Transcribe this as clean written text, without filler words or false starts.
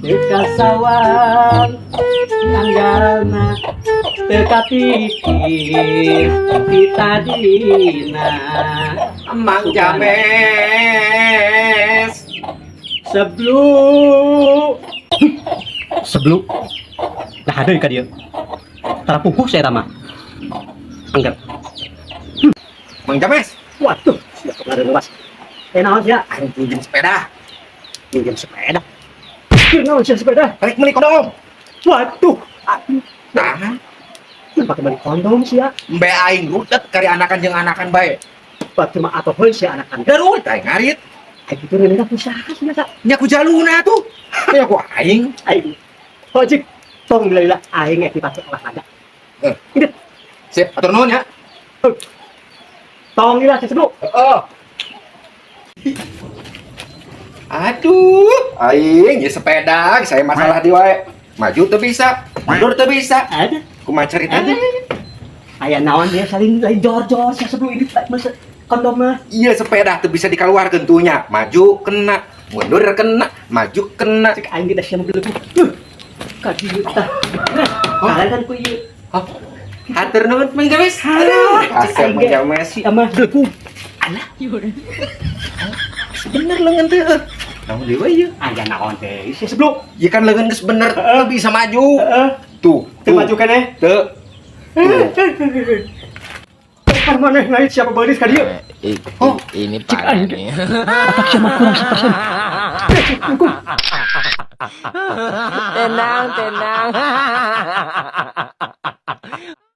Kekasawang anggarana teka pikir kita dina Mang James. sebelum nah ada ka dia tara pungkuh saya ramah anggar Mang James. waduh siapa ada luas naon sia Aing pinjem sepeda. pinjam sepeda naon sia sepeda Tarik meuli kodong. waduh Nah, pakai balik kondom sia mbe aing rudet kari anakan jeung anakan bae. pakai mah atau heul sia anak-anak Darurat aing ngarit. kayak gitu rene usaha sia sa Nya ku jaluna tuh. Nya ku aing. aing ojek tong lila aing dipake olahraga ini Sip, atur nuhun ya. tong lila sebelum Heeh. Aduh, aing ya sepeda, saya masalah di wae. Maju tuh bisa, mundur tuh bisa. ada Kumaha ceritanya? aya naon dia saling lain jor-jor sia sebelum ini masa kondom mah Iya sepeda tuh bisa dikeluarkeun tuhnya. Maju kena, mundur kena, maju kena. cek aing kita siapa belum kaki tah kalian kan ku ieu Hah? Hatur nuhun Mang James. Asep Mang James. si amah belum alah Bener leungeun teh. Namun deui ieu. aya naon teh sia sebelum Ieu kan leungeun geus bener, teu bisa maju. Tuh, teu maju keneh Teu. kan mana lain siapa baris ka dieu Ini parah nih. otak siapa kurang 1%. Tenang, tenang.